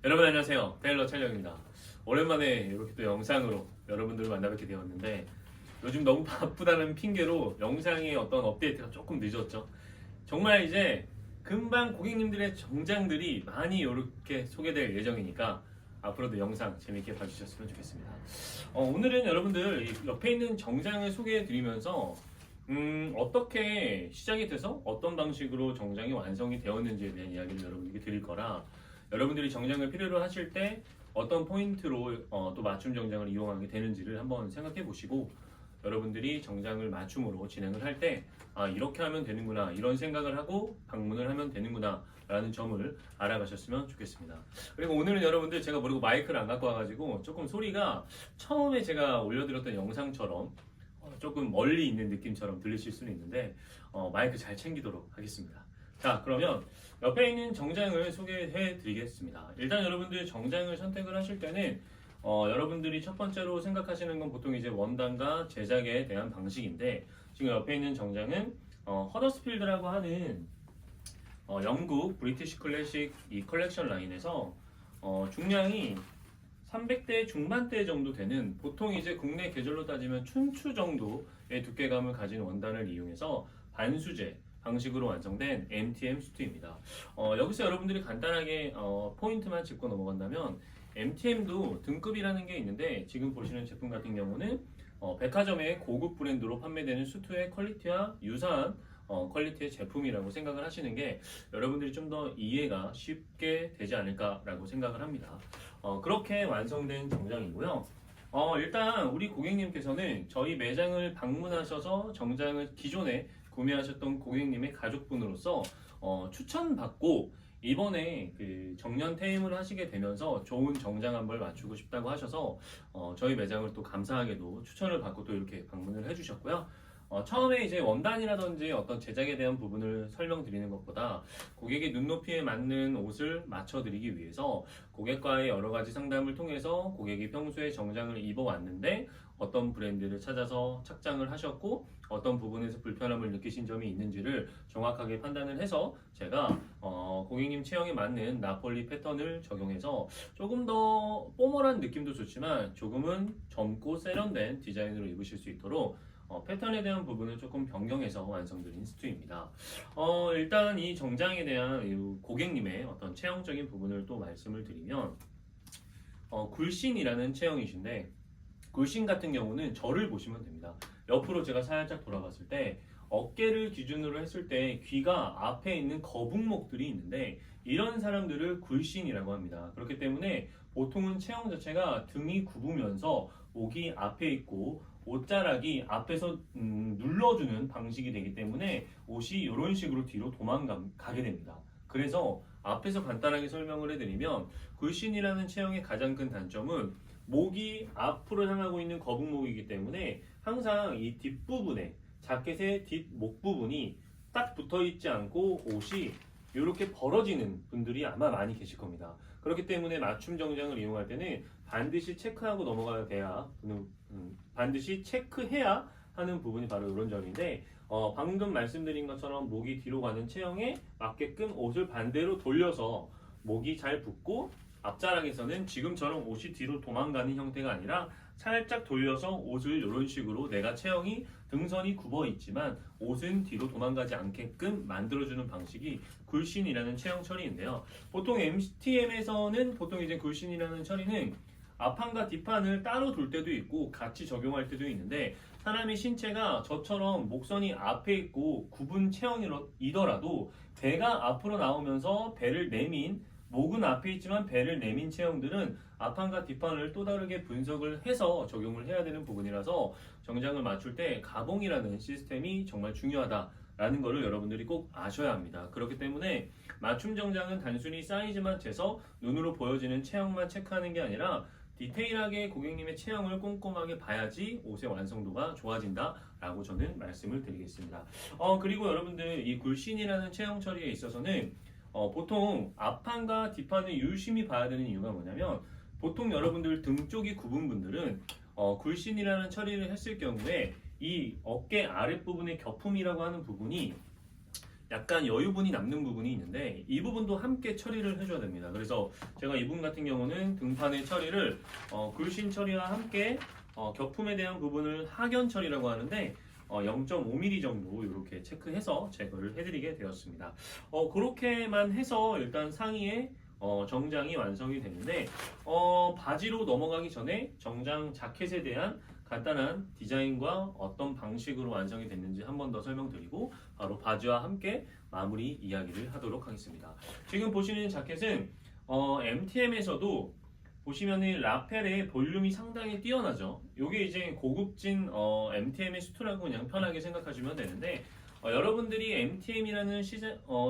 여러분 안녕하세요. 테일러 촬영입니다. 오랜만에 이렇게 또 영상으로 여러분들을 만나뵙게 되었는데 요즘 너무 바쁘다는 핑계로 영상의 어떤 업데이트가 조금 늦었죠. 정말 이제 금방 고객님들의 정장들이 많이 이렇게 소개될 예정이니까 앞으로도 영상 재밌게 봐주셨으면 좋겠습니다. 오늘은 여러분들 이 옆에 있는 정장을 소개해 드리면서 어떻게 시작이 돼서 어떤 방식으로 정장이 완성이 되었는지에 대한 이야기를 여러분들께 드릴 거라 여러분들이 정장을 필요로 하실 때 어떤 포인트로 또 맞춤 정장을 이용하게 되는지를 한번 생각해 보시고 여러분들이 정장을 맞춤으로 진행을 할 때 이렇게 하면 되는구나 이런 생각을 하고 방문을 하면 되는구나 라는 점을 알아가셨으면 좋겠습니다. 그리고 오늘은 여러분들 제가 모르고 마이크를 안 갖고 와가지고 조금 소리가 처음에 제가 올려드렸던 영상처럼 조금 멀리 있는 느낌처럼 들리실 수는 있는데 마이크 잘 챙기도록 하겠습니다. 자, 그러면 옆에 있는 정장을 소개해 드리겠습니다. 일단 여러분들 정장을 선택을 하실 때는 여러분들이 첫 번째로 생각하시는 건 보통 이제 원단과 제작에 대한 방식인데 지금 옆에 있는 정장은 허더스필드라고 하는 영국 브리티시 클래식 이 컬렉션 라인에서 중량이 300대 중반대 정도 되는 보통 이제 국내 계절로 따지면 춘추 정도의 두께감을 가진 원단을 이용해서 반수제 방식으로 완성된 MTM 수트입니다. 여기서 여러분들이 간단하게 포인트만 짚고 넘어간다면 MTM도 등급이라는 게 있는데 지금 보시는 제품 같은 경우는 백화점의 고급 브랜드로 판매되는 수트의 퀄리티와 유사한 퀄리티의 제품이라고 생각을 하시는 게 여러분들이 좀 더 이해가 쉽게 되지 않을까라고 생각을 합니다. 그렇게 완성된 정장이고요. 일단 우리 고객님께서는 저희 매장을 방문하셔서 정장을 기존에 구매하셨던 고객님의 가족분으로서 추천받고 이번에 그 정년 퇴임을 하시게 되면서 좋은 정장 한 벌 맞추고 싶다고 하셔서 저희 매장을 또 감사하게도 추천을 받고 또 이렇게 방문을 해주셨고요. 처음에 이제 원단이라든지 어떤 제작에 대한 부분을 설명드리는 것보다 고객의 눈높이에 맞는 옷을 맞춰드리기 위해서 고객과의 여러 가지 상담을 통해서 고객이 평소에 정장을 입어왔는데 어떤 브랜드를 찾아서 착장을 하셨고 어떤 부분에서 불편함을 느끼신 점이 있는지를 정확하게 판단을 해서 제가 고객님 체형에 맞는 나폴리 패턴을 적용해서 조금 더 포멀한 느낌도 좋지만 조금은 젊고 세련된 디자인으로 입으실 수 있도록 패턴에 대한 부분을 조금 변경해서 완성드린 수트입니다. 일단 이 정장에 대한 이 고객님의 어떤 체형적인 부분을 또 말씀을 드리면 굴신이라는 체형이신데 굴신 같은 경우는 저를 보시면 됩니다. 옆으로 제가 살짝 돌아봤을 때 어깨를 기준으로 했을 때 귀가 앞에 있는 거북목들이 있는데 이런 사람들을 굴신이라고 합니다. 그렇기 때문에 보통은 체형 자체가 등이 굽으면서 목이 앞에 있고 옷자락이 앞에서 눌러주는 방식이 되기 때문에 옷이 이런 식으로 뒤로 도망가게 됩니다. 그래서 앞에서 간단하게 설명을 해드리면 굴신이라는 체형의 가장 큰 단점은 목이 앞으로 향하고 있는 거북목이기 때문에 항상 이 뒷부분에 자켓의 뒷목 부분이 딱 붙어 있지 않고 옷이 이렇게 벌어지는 분들이 아마 많이 계실 겁니다. 그렇기 때문에 맞춤 정장을 이용할 때는 반드시 체크하고 넘어가야 돼야 반드시 체크해야 하는 부분이 바로 이런 점인데 방금 말씀드린 것처럼 목이 뒤로 가는 체형에 맞게끔 옷을 반대로 돌려서 목이 잘 붙고 앞자락에서는 지금처럼 옷이 뒤로 도망가는 형태가 아니라 살짝 돌려서 옷을 이런 식으로 내가 체형이 등선이 굽어 있지만 옷은 뒤로 도망가지 않게끔 만들어주는 방식이 굴신이라는 체형 처리인데요. 보통 MTM에서는 보통 이제 굴신이라는 처리는 앞판과 뒷판을 따로 둘 때도 있고 같이 적용할 때도 있는데 사람의 신체가 저처럼 목선이 앞에 있고 굽은 체형이더라도 배가 앞으로 나오면서 배를 내민 목은 앞에 있지만 배를 내민 체형들은 앞판과 뒷판을 또 다르게 분석을 해서 적용을 해야 되는 부분이라서 정장을 맞출 때 가봉이라는 시스템이 정말 중요하다라는 것을 여러분들이 꼭 아셔야 합니다. 그렇기 때문에 맞춤 정장은 단순히 사이즈만 재서 눈으로 보여지는 체형만 체크하는 게 아니라 디테일하게 고객님의 체형을 꼼꼼하게 봐야지 옷의 완성도가 좋아진다라고 저는 말씀을 드리겠습니다. 그리고 여러분들 이 굴신이라는 체형 처리에 있어서는 보통 앞판과 뒷판을 유심히 봐야 되는 이유가 뭐냐면 보통 여러분들 등 쪽이 굽은 분들은 굴신이라는 처리를 했을 경우에 이 어깨 아랫부분의 겨품이라고 하는 부분이 약간 여유분이 남는 부분이 있는데 이 부분도 함께 처리를 해줘야 됩니다. 그래서 제가 이 부분 같은 경우는 등판의 처리를 굴신 처리와 함께 격품에 대한 부분을 하견 처리라고 하는데 0.5mm 정도 이렇게 체크해서 제거를 해드리게 되었습니다. 그렇게만 해서 일단 상의에 정장이 완성이 되는데 바지로 넘어가기 전에 정장 자켓에 대한 간단한 디자인과 어떤 방식으로 완성이 됐는지 한 번 더 설명드리고 바로 바지와 함께 마무리 이야기를 하도록 하겠습니다. 지금 보시는 자켓은 MTM에서도 보시면은 라펠의 볼륨이 상당히 뛰어나죠. 이게 이제 고급진 MTM의 수트라고 그냥 편하게 생각하시면 되는데 여러분들이 MTM이라는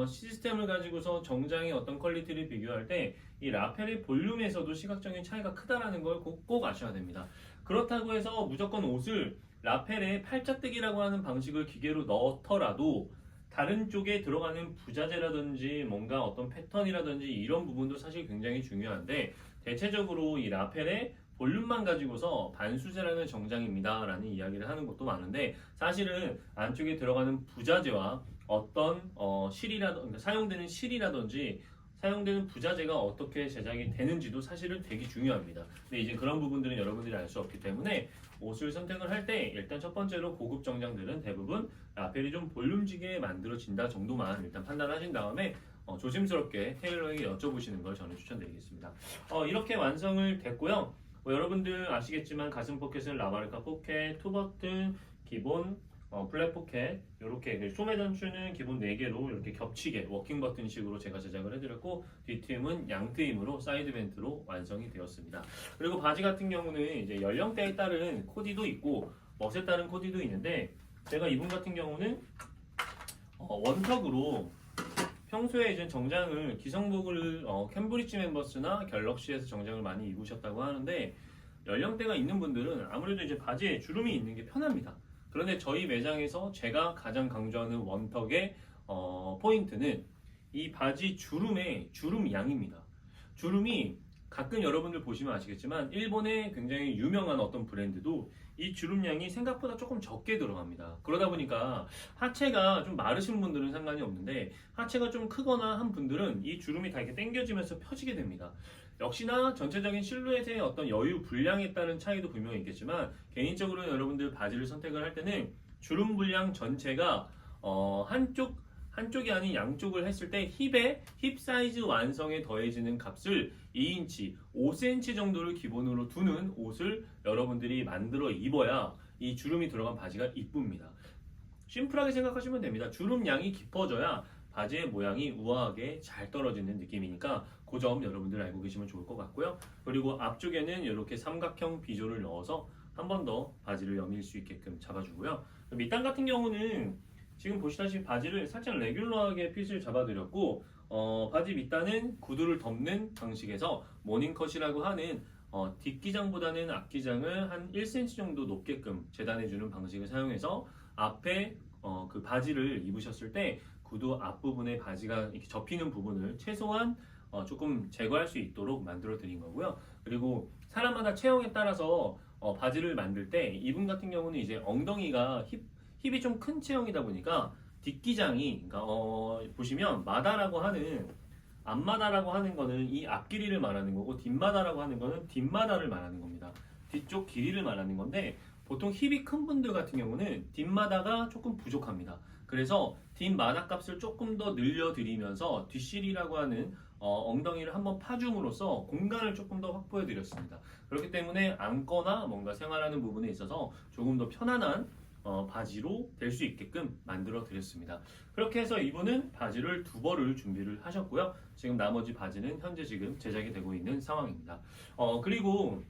시스템을 가지고서 정장의 어떤 퀄리티를 비교할 때 이 라펠의 볼륨에서도 시각적인 차이가 크다라는 걸 꼭 아셔야 됩니다. 그렇다고 해서 무조건 옷을 라펠의 팔짝대기라고 하는 방식을 기계로 넣더라도 다른 쪽에 들어가는 부자재라든지 뭔가 어떤 패턴이라든지 이런 부분도 사실 굉장히 중요한데 대체적으로 이 라펠의 볼륨만 가지고서 반수제라는 정장입니다 라는 이야기를 하는 것도 많은데 사실은 안쪽에 들어가는 부자재와 어떤 그러니까 사용되는 실이라든지 사용되는 부자재가 어떻게 제작이 되는지도 사실은 되게 중요합니다. 근데 이제 그런 부분들은 여러분들이 알 수 없기 때문에 옷을 선택을 할 때 일단 첫 번째로 고급 정장들은 대부분 라펠이 좀 볼륨지게 만들어진다 정도만 일단 판단하신 다음에 조심스럽게 테일러에게 여쭤보시는 걸 저는 추천드리겠습니다. 이렇게 완성을 됐고요. 여러분들 아시겠지만 가슴 포켓은 라바르카 포켓, 투버튼, 기본 플랫 포켓 이렇게 소매 단추는 기본 4개로 이렇게 겹치게 워킹 버튼 식으로 제가 제작을 해드렸고 뒷트임은 양트임으로 사이드 벤트로 완성이 되었습니다. 그리고 바지 같은 경우는 이제 연령대에 따른 코디도 있고 멋에 따른 코디도 있는데 제가 이분 같은 경우는 원턱으로 평소에 이제 정장을 기성복을 캠브리지 멤버스나 갤럭시에서 정장을 많이 입으셨다고 하는데 연령대가 있는 분들은 아무래도 이제 바지에 주름이 있는 게 편합니다. 그런데 저희 매장에서 제가 가장 강조하는 원턱의 포인트는 이 바지 주름의 주름 양입니다. 주름이 가끔 여러분들 보시면 아시겠지만 일본의 굉장히 유명한 어떤 브랜드도 이 주름량이 생각보다 조금 적게 들어갑니다. 그러다 보니까 하체가 좀 마르신 분들은 상관이 없는데 하체가 좀 크거나 한 분들은 이 주름이 다 이렇게 당겨지면서 펴지게 됩니다. 역시나 전체적인 실루엣의 어떤 여유 분량에 따른 차이도 분명히 있겠지만 개인적으로 여러분들 바지를 선택을 할 때는 주름 분량 전체가 한쪽이 아닌 양쪽을 했을 때 힙 사이즈 완성에 더해지는 값을 2인치, 5cm 정도를 기본으로 두는 옷을 여러분들이 만들어 입어야 이 주름이 들어간 바지가 이쁩니다. 심플하게 생각하시면 됩니다. 주름 양이 깊어져야 바지의 모양이 우아하게 잘 떨어지는 느낌이니까 그 점 여러분들 알고 계시면 좋을 것 같고요. 그리고 앞쪽에는 이렇게 삼각형 비조를 넣어서 한 번 더 바지를 여밀 수 있게끔 잡아주고요. 밑단 같은 경우는 지금 보시다시피 바지를 살짝 레귤러하게 핏을 잡아드렸고 바지 밑단은 구두를 덮는 방식에서 모닝컷이라고 하는 뒷기장보다는 앞기장을 한 1cm 정도 높게끔 재단해주는 방식을 사용해서 앞에 그 바지를 입으셨을 때 구두 앞부분에 바지가 이렇게 접히는 부분을 최소한 조금 제거할 수 있도록 만들어 드린 거고요. 그리고 사람마다 체형에 따라서 바지를 만들 때 이분 같은 경우는 이제 엉덩이가 힙이 좀 큰 체형이다 보니까 뒷기장이 그러니까 보시면 마다라고 하는 앞마다라고 하는 거는 이 앞길이를 말하는 거고 뒷마다라고 하는 거는 뒷마다를 말하는 겁니다. 뒤쪽 길이를 말하는 건데 보통 힙이 큰 분들 같은 경우는 뒷마다가 조금 부족합니다. 그래서 뒷마다 값을 조금 더 늘려드리면서 뒷실이라고 하는 엉덩이를 한번 파줌으로써 공간을 조금 더 확보해 드렸습니다. 그렇기 때문에 앉거나 뭔가 생활하는 부분에 있어서 조금 더 편안한 바지로 될 수 있게끔 만들어 드렸습니다. 그렇게 해서 이분은 바지를 2벌을 준비를 하셨고요. 지금 나머지 바지는 현재 지금 제작이 되고 있는 상황입니다. 그리고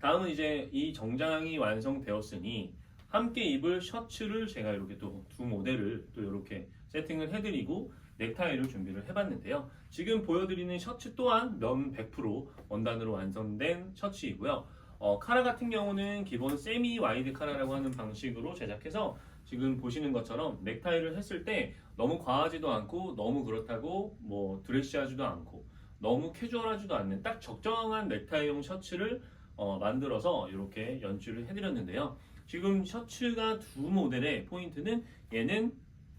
다음은 이제 이 정장이 완성되었으니 함께 입을 셔츠를 제가 이렇게 또 두 모델을 또 이렇게 세팅을 해드리고 넥타이를 준비를 해봤는데요. 지금 보여드리는 셔츠 또한 면 100% 원단으로 완성된 셔츠이고요. 카라 같은 경우는 기본 세미 와이드 카라라고 하는 방식으로 제작해서 지금 보시는 것처럼 넥타이를 했을 때 너무 과하지도 않고 너무 그렇다고 뭐 드레시하지도 않고 너무 캐주얼하지도 않는 딱 적정한 넥타이용 셔츠를 만들어서 이렇게 연출을 해드렸는데요. 지금 셔츠가 두 모델의 포인트는 얘는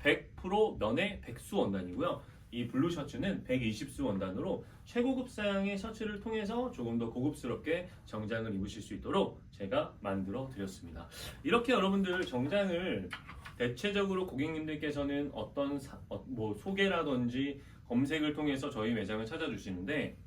100% 면의 백수 원단이고요. 이 블루 셔츠는 120수 원단으로 최고급 사양의 셔츠를 통해서 조금 더 고급스럽게 정장을 입으실 수 있도록 제가 만들어 드렸습니다. 이렇게 여러분들 정장을 대체적으로 고객님들께서는 어떤 뭐 소개라든지 검색을 통해서 저희 매장을 찾아주시는데,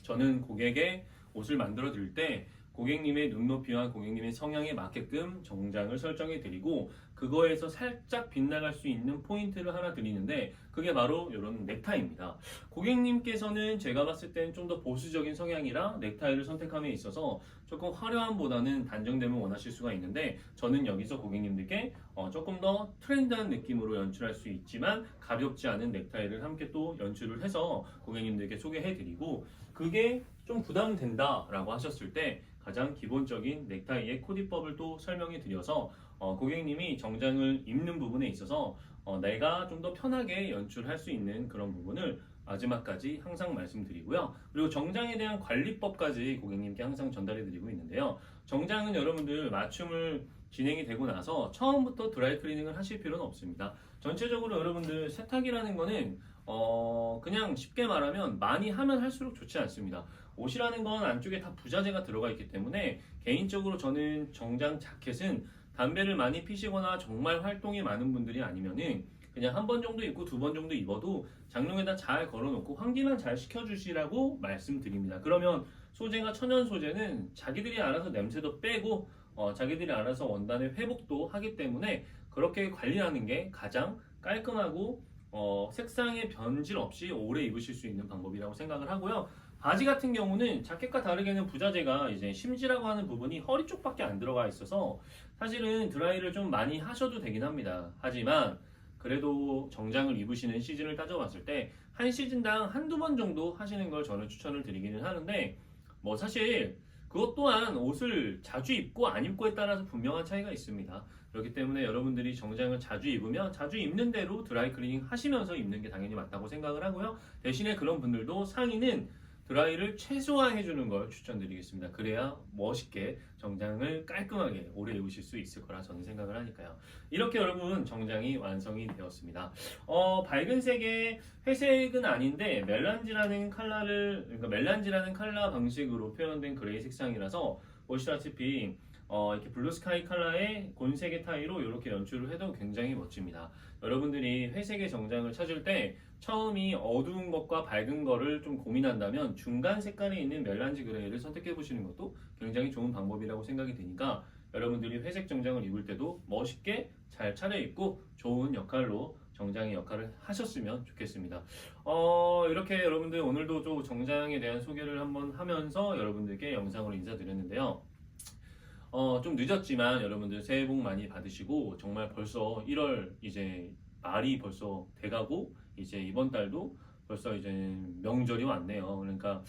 저는 고객의 옷을 만들어 드릴 때 고객님의 눈높이와 고객님의 성향에 맞게끔 정장을 설정해 드리고, 그거에서 살짝 빗나갈 수 있는 포인트를 하나 드리는데, 그게 바로 이런 넥타이입니다. 고객님께서는 제가 봤을 땐 좀 더 보수적인 성향이라 넥타이를 선택함에 있어서 조금 화려함보다는 단정됨을 원하실 수가 있는데, 저는 여기서 고객님들께 조금 더 트렌드한 느낌으로 연출할 수 있지만 가볍지 않은 넥타이를 함께 또 연출을 해서 고객님들께 소개해 드리고, 그게 좀 부담된다라고 하셨을 때 가장 기본적인 넥타이의 코디법을 또 설명해 드려서 고객님이 정장을 입는 부분에 있어서 내가 좀 더 편하게 연출할 수 있는 그런 부분을 마지막까지 항상 말씀드리고요. 그리고 정장에 대한 관리법까지 고객님께 항상 전달해 드리고 있는데요. 정장은 여러분들 맞춤을 진행이 되고 나서 처음부터 드라이 클리닝을 하실 필요는 없습니다. 전체적으로 여러분들 세탁이라는 거는 그냥 쉽게 말하면 많이 하면 할수록 좋지 않습니다. 옷이라는 건 안쪽에 다 부자재가 들어가 있기 때문에 개인적으로 저는 정장 자켓은 담배를 많이 피시거나 정말 활동이 많은 분들이 아니면은 그냥 한 번 정도 입고 두 번 정도 입어도 장롱에다 잘 걸어놓고 환기만 잘 시켜주시라고 말씀드립니다. 그러면 소재가 천연 소재는 자기들이 알아서 냄새도 빼고 자기들이 알아서 원단의 회복도 하기 때문에 그렇게 관리하는 게 가장 깔끔하고 색상의 변질 없이 오래 입으실 수 있는 방법이라고 생각을 하고요. 바지 같은 경우는 자켓과 다르게는 부자재가 이제 심지라고 하는 부분이 허리 쪽밖에 안 들어가 있어서 사실은 드라이를 좀 많이 하셔도 되긴 합니다. 하지만 그래도 정장을 입으시는 시즌을 따져봤을 때 한 시즌당 한두 번 정도 하시는 걸 저는 추천을 드리기는 하는데, 뭐 사실 그것 또한 옷을 자주 입고 안 입고에 따라서 분명한 차이가 있습니다. 그렇기 때문에 여러분들이 정장을 자주 입으면 자주 입는 대로 드라이 클리닝 하시면서 입는 게 당연히 맞다고 생각을 하고요. 대신에 그런 분들도 상의는 드라이를 최소화해 주는 걸 추천드리겠습니다. 그래야 멋있게 정장을 깔끔하게 오래 입으실 수 있을 거라 저는 생각을 하니까요. 이렇게 여러분 정장이 완성이 되었습니다. 밝은 색의 회색은 아닌데 멜란지라는 그러니까 멜란지라는 컬러 방식으로 표현된 그레이 색상이라서 보시다시피 이렇게 블루 스카이 컬러의 곤색의 타이로 이렇게 연출을 해도 굉장히 멋집니다. 여러분들이 회색의 정장을 찾을 때 처음이 어두운 것과 밝은 거를 좀 고민한다면 중간 색깔이 있는 멜란지 그레이를 선택해 보시는 것도 굉장히 좋은 방법이라고 생각이 되니까 여러분들이 회색 정장을 입을 때도 멋있게 잘 차려입고 좋은 역할로 정장의 역할을 하셨으면 좋겠습니다. 이렇게 여러분들 오늘도 좀 정장에 대한 소개를 한번 하면서 여러분들께 영상으로 인사드렸는데요. 좀 늦었지만 여러분들 새해 복 많이 받으시고, 정말 벌써 1월 이제 말이 벌써 돼가고 이제 이번 달도 벌써 이제 명절이 왔네요. 그러니까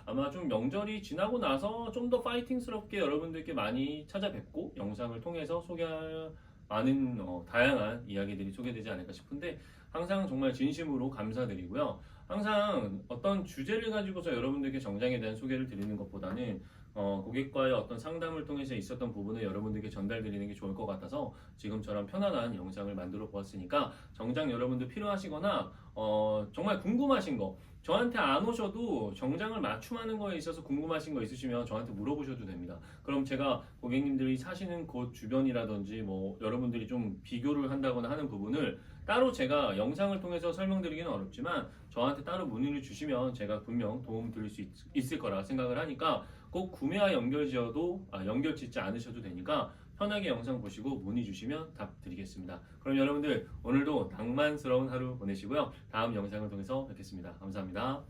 아마 좀 명절이 지나고 나서 좀 더 파이팅스럽게 여러분들께 많이 찾아뵙고 영상을 통해서 소개할 많은 다양한 이야기들이 소개되지 않을까 싶은데, 항상 정말 진심으로 감사드리고요. 항상 어떤 주제를 가지고서 여러분들께 정장에 대한 소개를 드리는 것보다는 고객과의 어떤 상담을 통해서 있었던 부분을 여러분들께 전달드리는 게 좋을 것 같아서 지금처럼 편안한 영상을 만들어 보았으니까, 정장 여러분들 필요하시거나 정말 궁금하신 거, 저한테 안 오셔도 정장을 맞춤하는 거에 있어서 궁금하신 거 있으시면 저한테 물어보셔도 됩니다. 그럼 제가 고객님들이 사시는 곳 주변이라든지 뭐 여러분들이 좀 비교를 한다거나 하는 부분을 따로 제가 영상을 통해서 설명드리기는 어렵지만 저한테 따로 문의를 주시면 제가 분명 도움 드릴 수 있을 거라 생각을 하니까, 꼭 구매와 연결 짓지 않으셔도 되니까 편하게 영상 보시고 문의 주시면 답 드리겠습니다. 그럼 여러분들 오늘도 낭만스러운 하루 보내시고요. 다음 영상을 통해서 뵙겠습니다. 감사합니다.